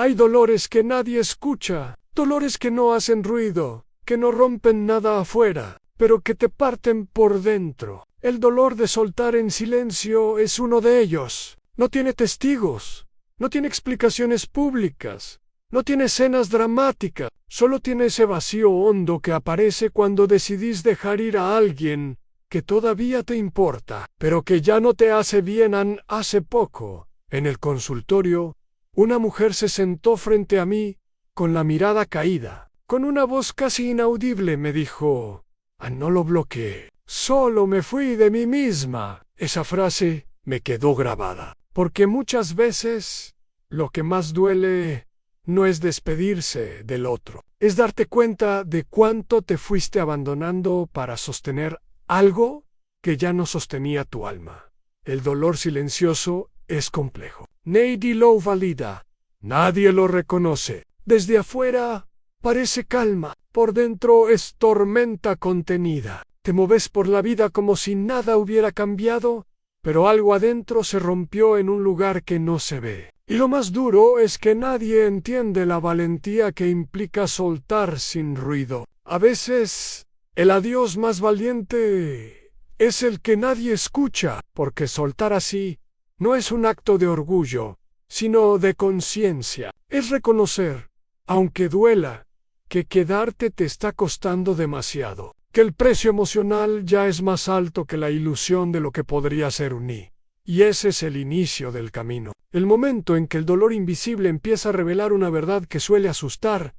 Hay dolores que nadie escucha, dolores que no hacen ruido, que no rompen nada afuera, pero que te parten por dentro. El dolor de soltar en silencio es uno de ellos. No tiene testigos, no tiene explicaciones públicas, no tiene escenas dramáticas, solo tiene ese vacío hondo que aparece cuando decidís dejar ir a alguien que todavía te importa, pero que ya no te hace bien. Hace poco, en el consultorio, una mujer se sentó frente a mí, con la mirada caída. Con una voz casi inaudible me dijo: no lo bloqueé, solo me fui de mí misma. Esa frase me quedó grabada, porque muchas veces lo que más duele no es despedirse del otro, es darte cuenta de cuánto te fuiste abandonando para sostener algo que ya no sostenía tu alma. El dolor silencioso es complejo. Nadie lo valida, nadie lo reconoce. Desde afuera parece calma, por dentro es tormenta contenida. Te moves por la vida como si nada hubiera cambiado, pero algo adentro se rompió en un lugar que no se ve. Y lo más duro es que nadie entiende la valentía que implica soltar sin ruido. A veces, el adiós más valiente es el que nadie escucha, porque soltar así no es un acto de orgullo, sino de conciencia. Es reconocer, aunque duela, que quedarte te está costando demasiado, que el precio emocional ya es más alto que la ilusión de lo que podría ser un ni. Y ese es el inicio del camino, el momento en que el dolor invisible empieza a revelar una verdad que suele asustar.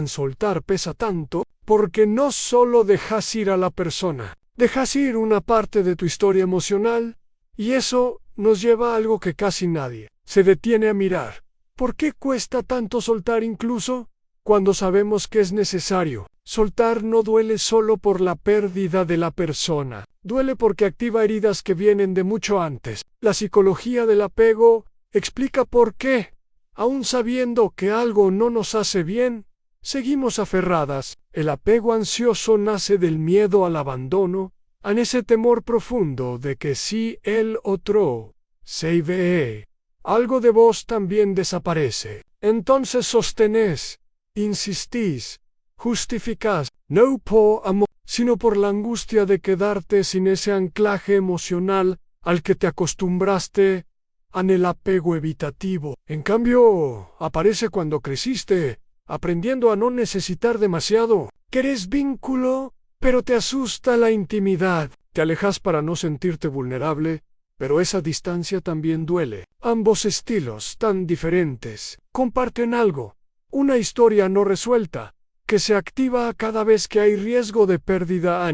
Soltar pesa tanto, porque no solo dejas ir a la persona, dejas ir una parte de tu historia emocional, y eso nos lleva a algo que casi nadie se detiene a mirar. ¿Por qué cuesta tanto soltar incluso cuando sabemos que es necesario? Soltar no duele solo por la pérdida de la persona, duele porque activa heridas que vienen de mucho antes. La psicología del apego explica por qué, aun sabiendo que algo no nos hace bien, seguimos aferradas. El apego ansioso nace del miedo al abandono, en ese temor profundo de que si el otro se ve, algo de vos también desaparece. Entonces sostenés, insistís, justificás, no por amor, sino por la angustia de quedarte sin ese anclaje emocional al que te acostumbraste en el apego evitativo. En cambio, aparece cuando creciste, aprendiendo a no necesitar demasiado. Querés vínculo, pero te asusta la intimidad. Te alejas para no sentirte vulnerable, pero esa distancia también duele. Ambos estilos, tan diferentes, comparten algo, una historia no resuelta, que se activa cada vez que hay riesgo de pérdida.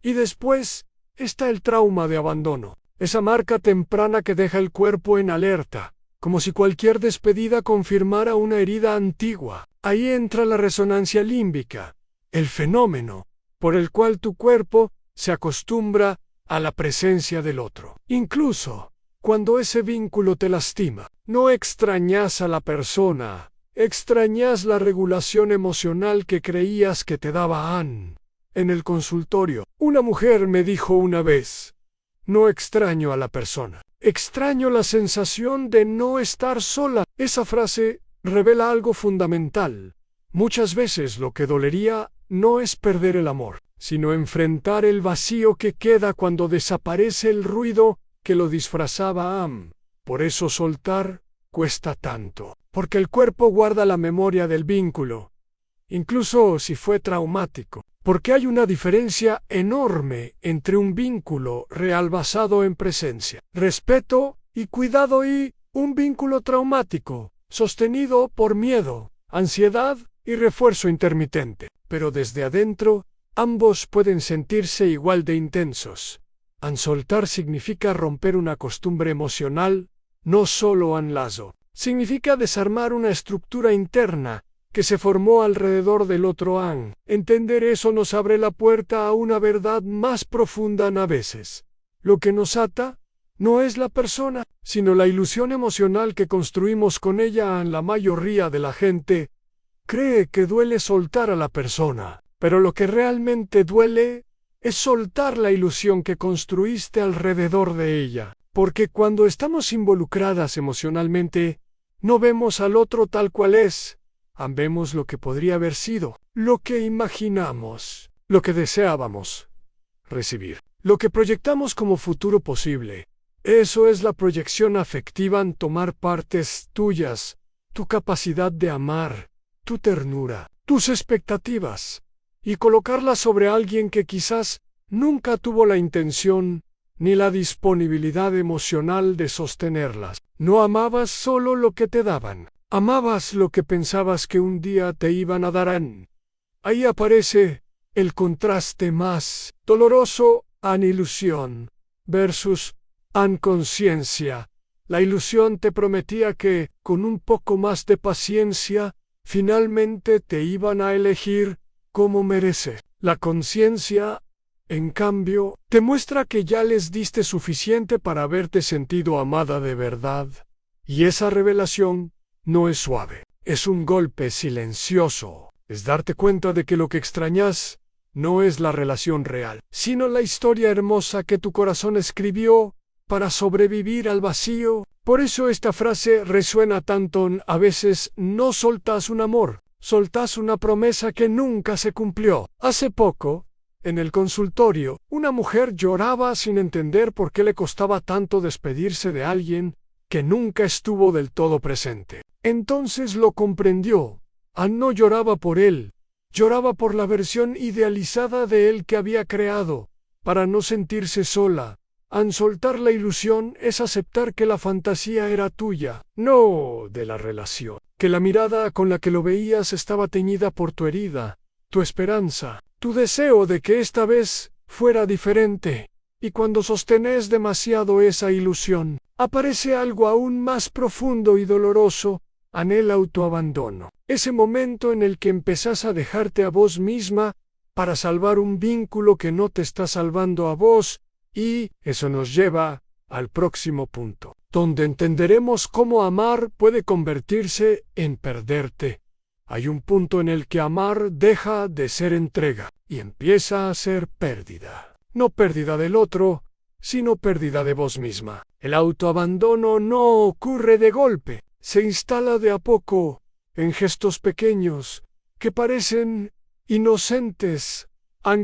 Y después está el trauma de abandono, esa marca temprana que deja el cuerpo en alerta, como si cualquier despedida confirmara una herida antigua. Ahí entra la resonancia límbica, el fenómeno por el cual tu cuerpo se acostumbra a la presencia del otro. Incluso cuando ese vínculo te lastima, no extrañas a la persona, extrañas la regulación emocional que creías que te daba. En el consultorio, una mujer me dijo una vez: no extraño a la persona, extraño la sensación de no estar sola. Esa frase revela algo fundamental. Muchas veces lo que dolería no es perder el amor, sino enfrentar el vacío que queda cuando desaparece el ruido que lo disfrazaba. Por eso soltar cuesta tanto, porque el cuerpo guarda la memoria del vínculo, incluso si fue traumático, porque hay una diferencia enorme entre un vínculo real basado en presencia, respeto y cuidado y un vínculo traumático, sostenido por miedo, ansiedad y refuerzo intermitente. Pero desde adentro, ambos pueden sentirse igual de intensos. Soltar significa romper una costumbre emocional, no solo un lazo. Significa desarmar una estructura interna que se formó alrededor del otro. Entender eso nos abre la puerta a una verdad más profunda. A veces, lo que nos ata no es la persona, sino la ilusión emocional que construimos con ella. La mayoría de la gente cree que duele soltar a la persona, pero lo que realmente duele es soltar la ilusión que construiste alrededor de ella, porque cuando estamos involucradas emocionalmente, No vemos al otro tal cual es, vemos lo que podría haber sido, lo que imaginamos, lo que deseábamos recibir, lo que proyectamos como futuro posible. Eso es la proyección afectiva en tomar partes tuyas, tu capacidad de amar, tu ternura, tus expectativas, y colocarlas sobre alguien que quizás nunca tuvo la intención ni la disponibilidad emocional de sostenerlas. No amabas solo lo que te daban, amabas lo que pensabas que un día te iban a dar. Ahí aparece el contraste más doloroso, an ilusión versus an conciencia. La ilusión te prometía que, con un poco más de paciencia, finalmente te iban a elegir como mereces. La conciencia, en cambio, te muestra que ya les diste suficiente para haberte sentido amada de verdad. Y esa revelación no es suave, es un golpe silencioso. Es darte cuenta de que lo que extrañas no es la relación real, sino la historia hermosa que tu corazón escribió para sobrevivir al vacío. Por eso esta frase resuena tanto. A veces no soltás un amor, soltás una promesa que nunca se cumplió. Hace poco, en el consultorio, una mujer lloraba sin entender por qué le costaba tanto despedirse de alguien que nunca estuvo del todo presente. Entonces lo comprendió. No lloraba por él, lloraba por la versión idealizada de él que había creado, para no sentirse sola. Soltar la ilusión es aceptar que la fantasía era tuya, no de la relación, que la mirada con la que lo veías estaba teñida por tu herida, tu esperanza, tu deseo de que esta vez fuera diferente. Y cuando sostenes demasiado esa ilusión, aparece algo aún más profundo y doloroso, el autoabandono. Ese momento en el que empezás a dejarte a vos misma para salvar un vínculo que no te está salvando a vos. Y eso nos lleva al próximo punto, donde entenderemos cómo amar puede convertirse en perderte. Hay un punto en el que amar deja de ser entrega y empieza a ser pérdida. No pérdida del otro, sino pérdida de vos misma. El autoabandono no ocurre de golpe, se instala de a poco, en gestos pequeños, que parecen inocentes,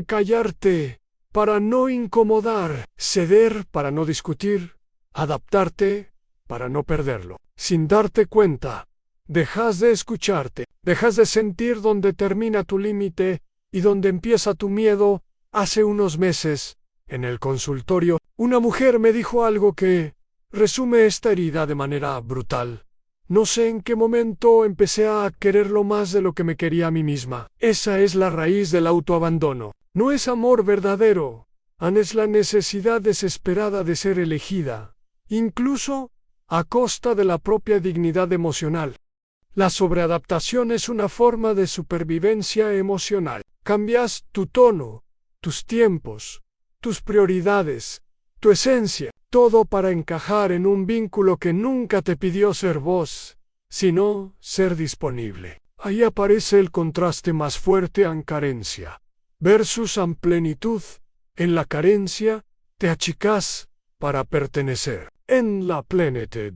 callarte para no incomodar, ceder para no discutir, adaptarte para no perderlo. Sin darte cuenta, dejas de escucharte, dejas de sentir dónde termina tu límite y dónde empieza tu miedo. Hace unos meses, en el consultorio, una mujer me dijo algo que resume esta herida de manera brutal. No sé en qué momento empecé a quererlo más de lo que me quería a mí misma. Esa es la raíz del autoabandono. No es amor verdadero, es la necesidad desesperada de ser elegida, incluso a costa de la propia dignidad emocional. La sobreadaptación es una forma de supervivencia emocional. Cambias tu tono, tus tiempos, tus prioridades, tu esencia, todo para encajar en un vínculo que nunca te pidió ser vos, sino ser disponible. Ahí aparece el contraste más fuerte en carencia versus en plenitud. En la carencia, te achicás para pertenecer. En la plenitud,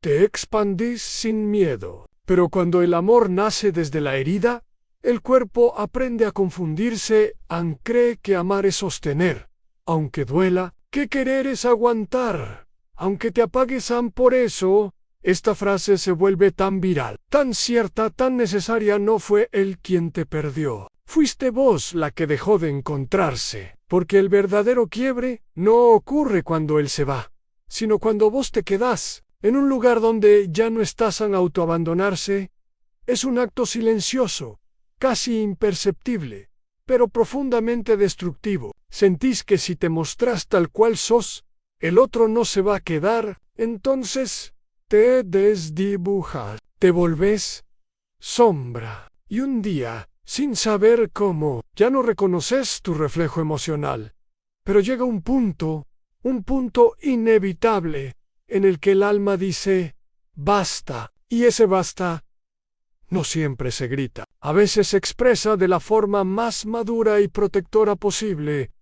te expandís sin miedo. Pero cuando el amor nace desde la herida, el cuerpo aprende a confundirse. Cree que amar es sostener, aunque duela, que querer es aguantar, aunque te apagues. Por eso, esta frase se vuelve tan viral, tan cierta, tan necesaria. No fue él quien te perdió. Fuiste vos la que dejó de encontrarse, porque el verdadero quiebre no ocurre cuando él se va, sino cuando vos te quedás en un lugar donde ya no estás. Autoabandonarse es un acto silencioso, casi imperceptible, pero profundamente destructivo. Sentís que si te mostrás tal cual sos, el otro no se va a quedar, entonces te desdibujas, te volvés sombra, y un día, sin saber cómo, ya no reconoces tu reflejo emocional. Pero llega un punto inevitable, en el que el alma dice, basta, y ese basta no siempre se grita. A veces se expresa de la forma más madura y protectora posible,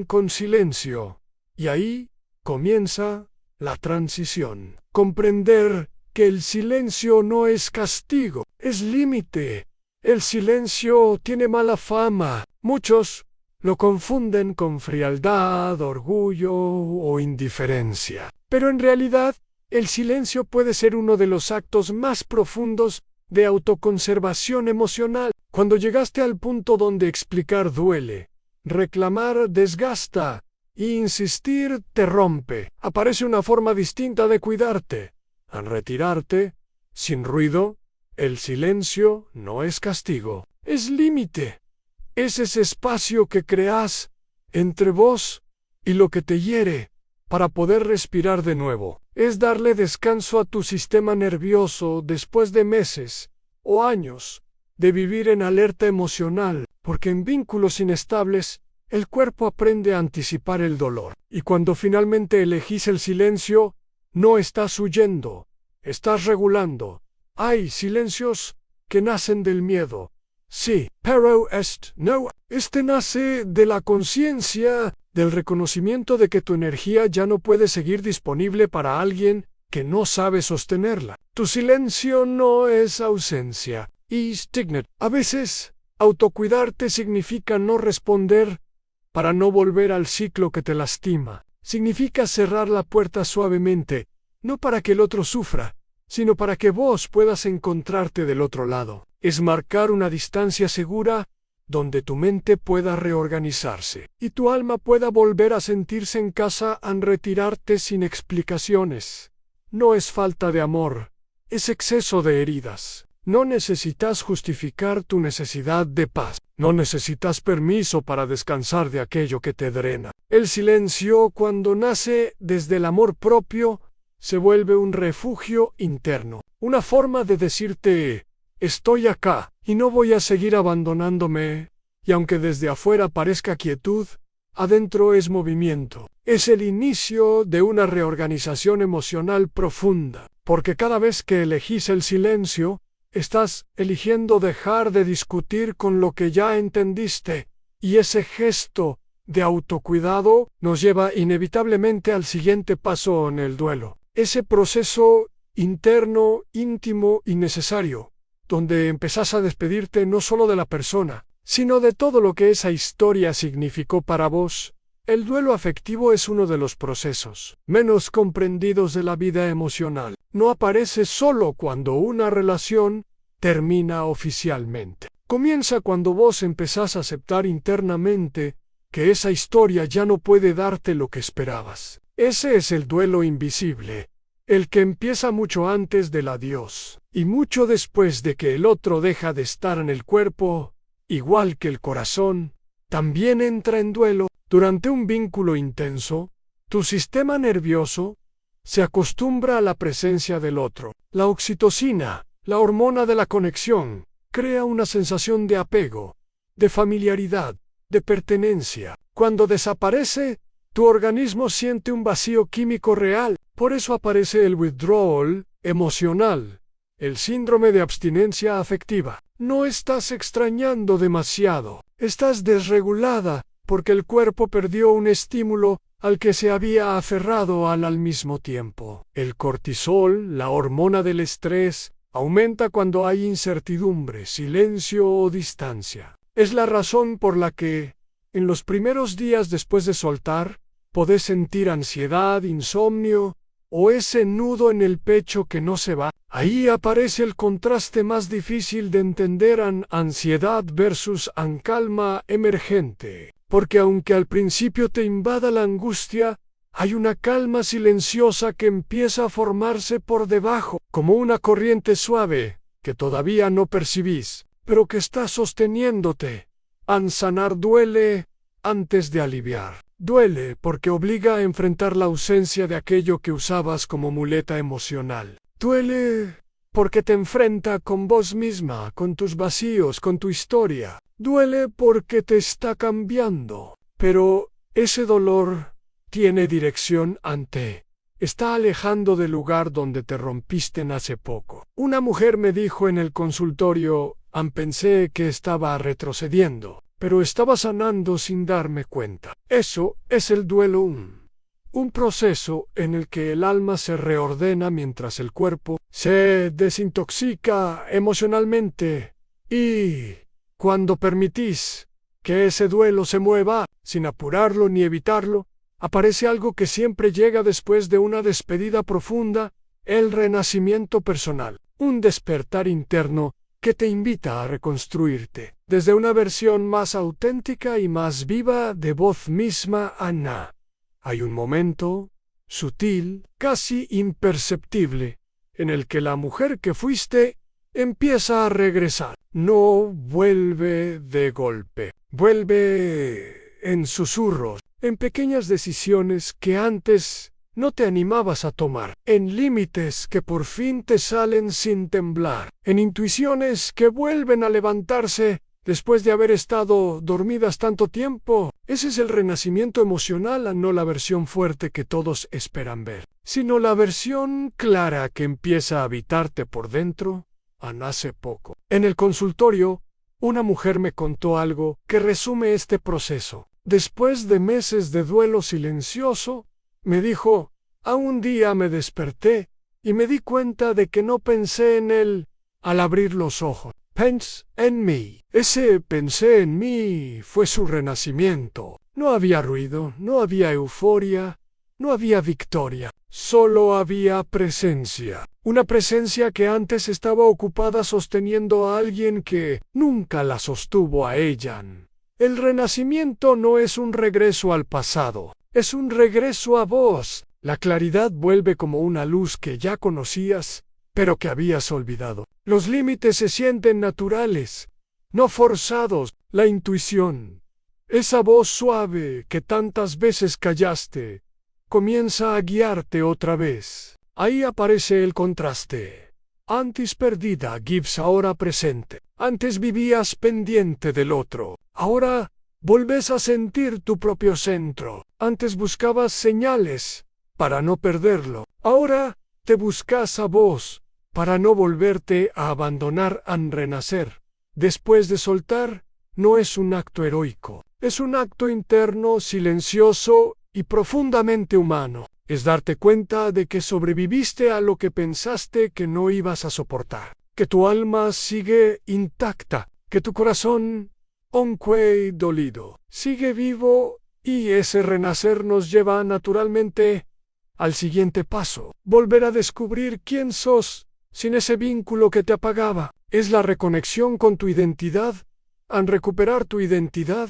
con silencio. Y ahí comienza la transición. Comprender que el silencio no es castigo, es límite. El silencio tiene mala fama. Muchos lo confunden con frialdad, orgullo o indiferencia. Pero en realidad, el silencio puede ser uno de los actos más profundos de autoconservación emocional. Cuando llegaste al punto donde explicar duele, reclamar desgasta y insistir te rompe, aparece una forma distinta de cuidarte. Al retirarte, sin ruido, el silencio no es castigo, es límite. Es ese espacio que creas entre vos y lo que te hiere para poder respirar de nuevo. Es darle descanso a tu sistema nervioso después de meses o años de vivir en alerta emocional, porque en vínculos inestables el cuerpo aprende a anticipar el dolor. Y cuando finalmente elegís el silencio, no estás huyendo, estás regulando. Hay silencios que nacen del miedo. Sí, pero este nace de la conciencia, del reconocimiento de que tu energía ya no puede seguir disponible para alguien que no sabe sostenerla. Tu silencio no es ausencia. Y Stignit. A veces, autocuidarte significa no responder para no volver al ciclo que te lastima. Significa cerrar la puerta suavemente, no para que el otro sufra, sino para que vos puedas encontrarte del otro lado. Es marcar una distancia segura donde tu mente pueda reorganizarse y tu alma pueda volver a sentirse en casa al retirarte sin explicaciones. No es falta de amor, es exceso de heridas. No necesitas justificar tu necesidad de paz. No necesitas permiso para descansar de aquello que te drena. El silencio, cuando nace desde el amor propio, se vuelve un refugio interno. Una forma de decirte, estoy acá, y no voy a seguir abandonándome. Y aunque desde afuera parezca quietud, adentro es movimiento. Es el inicio de una reorganización emocional profunda. Porque cada vez que elegís el silencio, estás eligiendo dejar de discutir con lo que ya entendiste, y ese gesto de autocuidado nos lleva inevitablemente al siguiente paso en el duelo. Ese proceso interno, íntimo y necesario, donde empezás a despedirte no solo de la persona, sino de todo lo que esa historia significó para vos. El duelo afectivo es uno de los procesos menos comprendidos de la vida emocional. No aparece solo cuando una relación termina oficialmente. Comienza cuando vos empezás a aceptar internamente que esa historia ya no puede darte lo que esperabas. Ese es el duelo invisible, el que empieza mucho antes del adiós y mucho después de que el otro deja de estar en el cuerpo, igual que el corazón, también entra en duelo. Durante un vínculo intenso, tu sistema nervioso se acostumbra a la presencia del otro. La oxitocina, la hormona de la conexión, crea una sensación de apego, de familiaridad, de pertenencia. Cuando desaparece, tu organismo siente un vacío químico real. Por eso aparece el withdrawal emocional, el síndrome de abstinencia afectiva. No estás extrañando demasiado, estás desregulada, porque el cuerpo perdió un estímulo al que se había aferrado al mismo tiempo. El cortisol, la hormona del estrés, aumenta cuando hay incertidumbre, silencio o distancia. Es la razón por la que, en los primeros días después de soltar, podés sentir ansiedad, insomnio o ese nudo en el pecho que no se va. Ahí aparece el contraste más difícil de entender en ansiedad versus calma emergente. Porque aunque al principio te invada la angustia, hay una calma silenciosa que empieza a formarse por debajo, como una corriente suave, que todavía no percibís, pero que está sosteniéndote. Sanar duele antes de aliviar. Duele porque obliga a enfrentar la ausencia de aquello que usabas como muleta emocional. Duele porque te enfrenta con vos misma, con tus vacíos, con tu historia. Duele porque te está cambiando. Pero ese dolor tiene dirección está alejando del lugar donde te rompiste hace poco. Una mujer me dijo en el consultorio, pensé que estaba retrocediendo, pero estaba sanando sin darme cuenta. Eso es el duelo. un proceso en el que el alma se reordena mientras el cuerpo se desintoxica emocionalmente. Y cuando permitís que ese duelo se mueva, sin apurarlo ni evitarlo, aparece algo que siempre llega después de una despedida profunda, el renacimiento personal, un despertar interno que te invita a reconstruirte, desde una versión más auténtica y más viva de vos misma, Anna. Hay un momento, sutil, casi imperceptible, en el que la mujer que fuiste empieza a regresar. No vuelve de golpe, vuelve en susurros, en pequeñas decisiones que antes no te animabas a tomar, en límites que por fin te salen sin temblar, en intuiciones que vuelven a levantarse después de haber estado dormidas tanto tiempo. Ese es el renacimiento emocional, no la versión fuerte que todos esperan ver, sino la versión clara que empieza a habitarte por dentro. Hace poco, en el consultorio, una mujer me contó algo que resume este proceso. Después de meses de duelo silencioso, me dijo: un día me desperté y me di cuenta de que no pensé en él al abrir los ojos. Pense en mí. Ese pensé en mí fue su renacimiento. No había ruido, no había euforia, no había victoria. Solo había presencia. Una presencia que antes estaba ocupada sosteniendo a alguien que nunca la sostuvo a ella. El renacimiento no es un regreso al pasado, es un regreso a vos. La claridad vuelve como una luz que ya conocías, pero que habías olvidado. Los límites se sienten naturales, no forzados. La intuición, esa voz suave que tantas veces callaste, comienza a guiarte otra vez. Ahí aparece el contraste. Antes perdida, Gibbs ahora presente. Antes vivías pendiente del otro. Ahora volvés a sentir tu propio centro. Antes buscabas señales para no perderlo. Ahora te buscas a vos para no volverte a abandonar, a renacer. Después de soltar, no es un acto heroico. Es un acto interno, silencioso y profundamente humano. Es darte cuenta de que sobreviviste a lo que pensaste que no ibas a soportar, que tu alma sigue intacta, que tu corazón, aunque dolido, sigue vivo, y ese renacer nos lleva naturalmente al siguiente paso, volver a descubrir quién sos sin ese vínculo que te apagaba. Es la reconexión con tu identidad. Al recuperar tu identidad,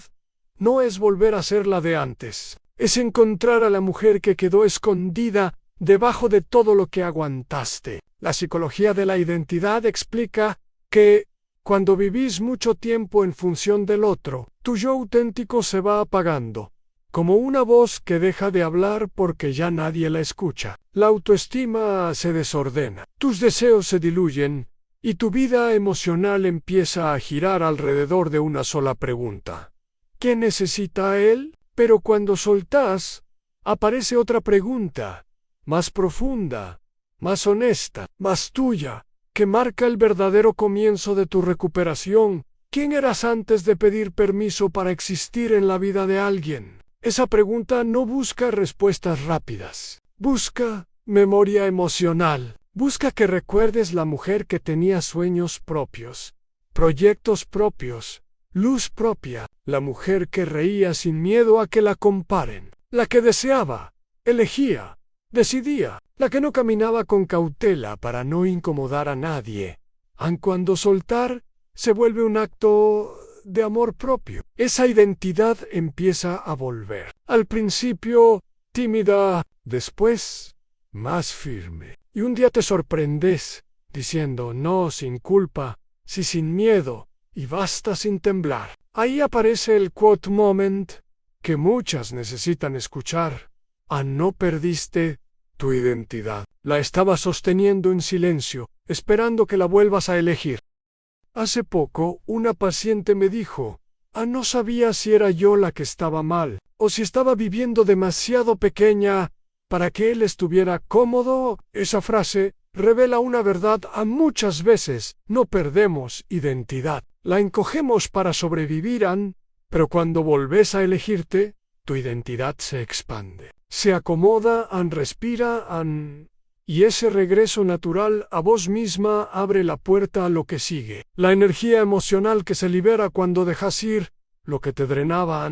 no es volver a ser la de antes. Es encontrar a la mujer que quedó escondida debajo de todo lo que aguantaste. La psicología de la identidad explica que cuando vivís mucho tiempo en función del otro, tu yo auténtico se va apagando, como una voz que deja de hablar porque ya nadie la escucha. La autoestima se desordena, tus deseos se diluyen y tu vida emocional empieza a girar alrededor de una sola pregunta: ¿qué necesita él? Pero cuando soltás, aparece otra pregunta, más profunda, más honesta, más tuya, que marca el verdadero comienzo de tu recuperación. ¿Quién eras antes de pedir permiso para existir en la vida de alguien? Esa pregunta no busca respuestas rápidas. Busca memoria emocional. Busca que recuerdes la mujer que tenía sueños propios, proyectos propios, luz propia, la mujer que reía sin miedo a que la comparen, la que deseaba, elegía, decidía, la que no caminaba con cautela para no incomodar a nadie. Aun cuando soltar se vuelve un acto de amor propio. Esa identidad empieza a volver. Al principio tímida, después más firme. Y un día te sorprendes diciendo no sin culpa, sí sin miedo, y basta sin temblar. Ahí aparece el quote moment que muchas necesitan escuchar. No perdiste tu identidad. La estabas sosteniendo en silencio, esperando que la vuelvas a elegir. Hace poco, una paciente me dijo: no sabía si era yo la que estaba mal, o si estaba viviendo demasiado pequeña para que él estuviera cómodo. Esa frase revela una verdad. Muchas veces no perdemos identidad. La encogemos para sobrevivir, pero cuando volves a elegirte, tu identidad se expande. se acomoda, respira, y ese regreso natural a vos misma abre la puerta a lo que sigue. La energía emocional que se libera cuando dejas ir lo que te drenaba.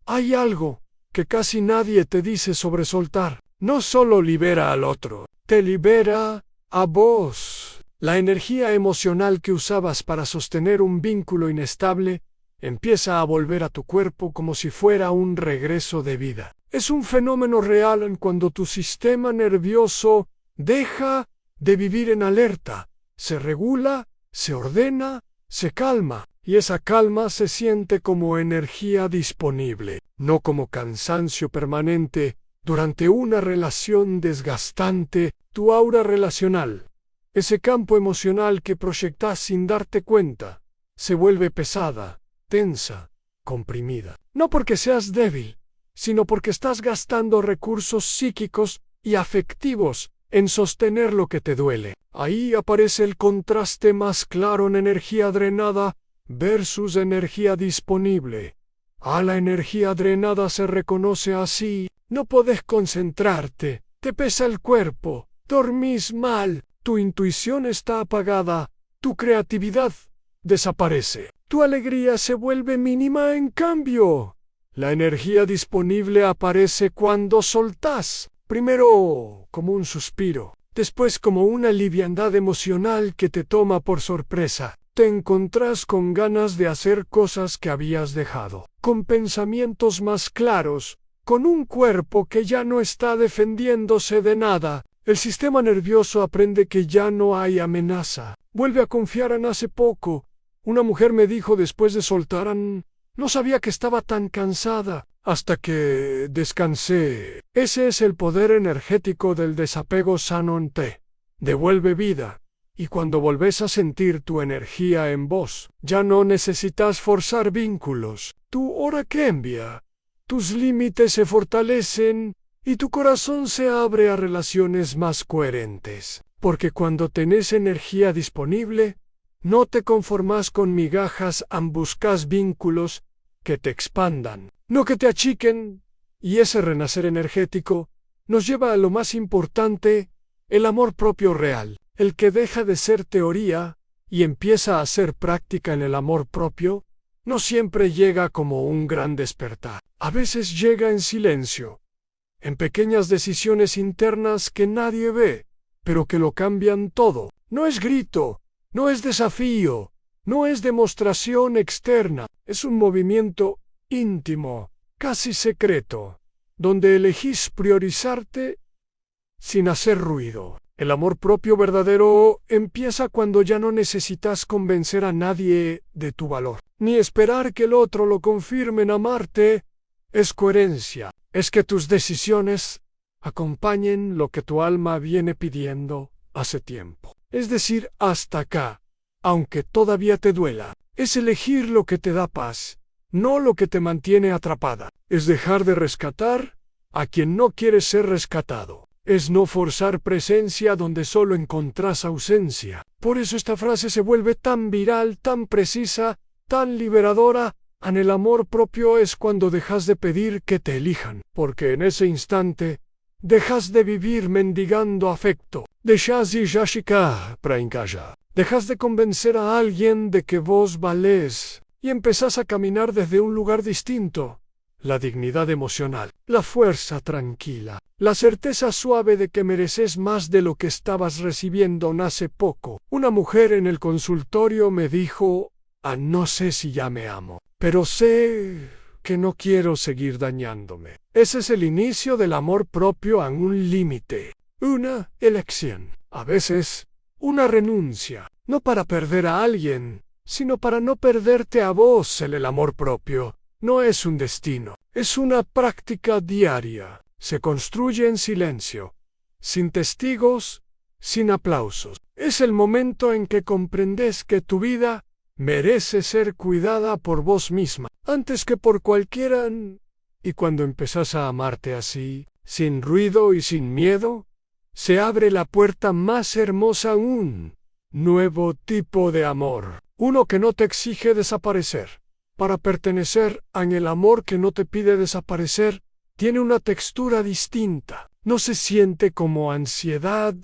Hay algo que casi nadie te dice sobre soltar. No solo libera al otro, te libera a vos. La energía emocional que usabas para sostener un vínculo inestable empieza a volver a tu cuerpo como si fuera un regreso de vida. Es un fenómeno real en cuando tu sistema nervioso deja de vivir en alerta, se regula, se ordena, se calma, y esa calma se siente como energía disponible, no como cansancio permanente durante una relación desgastante. Tu aura relacional, ese campo emocional que proyectas sin darte cuenta, se vuelve pesada, tensa, comprimida. No porque seas débil, sino porque estás gastando recursos psíquicos y afectivos en sostener lo que te duele. Ahí aparece el contraste más claro en energía drenada versus energía disponible. A la energía drenada se reconoce así: no podés concentrarte, te pesa el cuerpo, dormís mal, tu intuición está apagada, tu creatividad desaparece, tu alegría se vuelve mínima. En cambio, la energía disponible aparece cuando soltás, primero como un suspiro, después como una liviandad emocional que te toma por sorpresa. Te encontrás con ganas de hacer cosas que habías dejado, con pensamientos más claros, con un cuerpo que ya no está defendiéndose de nada. El sistema nervioso aprende que ya no hay amenaza. Vuelve a confiar. Hace poco, una mujer me dijo después de soltar: no sabía que estaba tan cansada hasta que descansé. Ese es el poder energético del desapego sano. Te devuelve vida. Y cuando volvés a sentir tu energía en vos, ya no necesitas forzar vínculos. Tu hora cambia, tus límites se fortalecen y tu corazón se abre a relaciones más coherentes. Porque cuando tenés energía disponible, no te conformás con migajas, buscas vínculos que te expandan, no que te achiquen. Y ese renacer energético nos lleva a lo más importante, el amor propio real. El que deja de ser teoría y empieza a ser práctica en el amor propio, no siempre llega como un gran despertar. A veces llega en silencio, en pequeñas decisiones internas que nadie ve, pero que lo cambian todo. No es grito, no es desafío, no es demostración externa, es un movimiento íntimo, casi secreto, donde elegís priorizarte sin hacer ruido. El amor propio verdadero empieza cuando ya no necesitas convencer a nadie de tu valor, ni esperar que el otro lo confirme. En amarte es coherencia, es que tus decisiones acompañen lo que tu alma viene pidiendo hace tiempo. Es decir, hasta acá, aunque todavía te duela. Es elegir lo que te da paz, no lo que te mantiene atrapada. Es dejar de rescatar a quien no quiere ser rescatado. Es no forzar presencia donde solo encontrás ausencia. Por eso esta frase se vuelve tan viral, tan precisa, tan liberadora. En el amor propio es cuando dejas de pedir que te elijan, porque en ese instante dejas de vivir mendigando afecto. Dejas de convencer a alguien de que vos valés y empezás a caminar desde un lugar distinto. La dignidad emocional, la fuerza tranquila, la certeza suave de que mereces más de lo que estabas recibiendo. Hace poco, una mujer en el consultorio me dijo: no sé si ya me amo, pero sé que no quiero seguir dañándome. Ese es el inicio del amor propio en un límite, una elección, a veces una renuncia, no para perder a alguien, sino para no perderte a vos. El amor propio no es un destino, es una práctica diaria. Se construye en silencio, sin testigos, sin aplausos. Es el momento en que comprendes que tu vida merece ser cuidada por vos misma, antes que por cualquiera. Y cuando empezás a amarte así, sin ruido y sin miedo, se abre la puerta más hermosa a un nuevo tipo de amor. Uno que no te exige desaparecer para pertenecer, en el amor que no te pide desaparecer tiene una textura distinta. No se siente como ansiedad,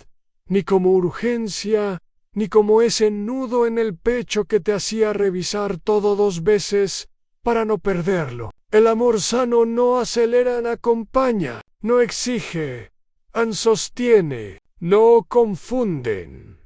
ni como urgencia, ni como ese nudo en el pecho que te hacía revisar todo 2 veces para no perderlo. El amor sano no acelera ni acompaña, no exige, sostiene, no confunden.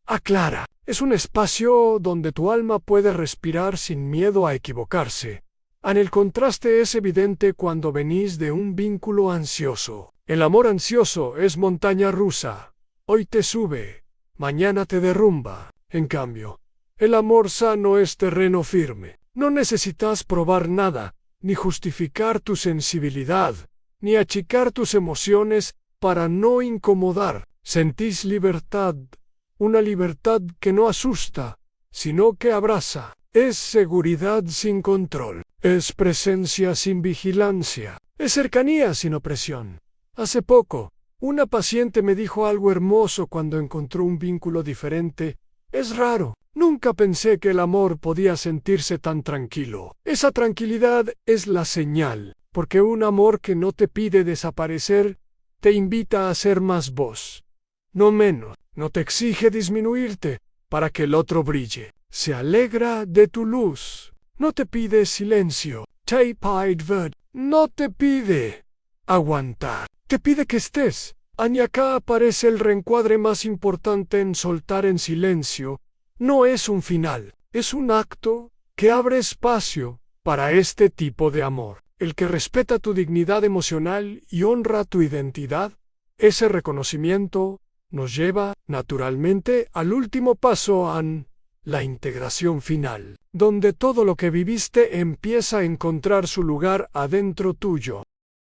Aclara. Es un espacio donde tu alma puede respirar sin miedo a equivocarse. El contraste es evidente cuando venís de un vínculo ansioso. El amor ansioso es montaña rusa. Hoy te sube, mañana te derrumba. En cambio, el amor sano es terreno firme. No necesitas probar nada, ni justificar tu sensibilidad, ni achicar tus emociones para no incomodar. Sentís libertad. Una libertad que no asusta, sino que abraza. Es seguridad sin control. Es presencia sin vigilancia. Es cercanía sin opresión. Hace poco, una paciente me dijo algo hermoso cuando encontró un vínculo diferente. Es raro. Nunca pensé que el amor podía sentirse tan tranquilo. Esa tranquilidad es la señal, porque un amor que no te pide desaparecer, te invita a ser más vos, no menos. No te exige disminuirte para que el otro brille. Se alegra de tu luz. No te pide silencio. No te pide aguantar. Te pide que estés. Y acá aparece el reencuadre más importante en soltar en silencio. No es un final. Es un acto que abre espacio para este tipo de amor. El que respeta tu dignidad emocional y honra tu identidad. Ese reconocimiento nos lleva, naturalmente, al último paso, la integración final, donde todo lo que viviste empieza a encontrar su lugar adentro tuyo.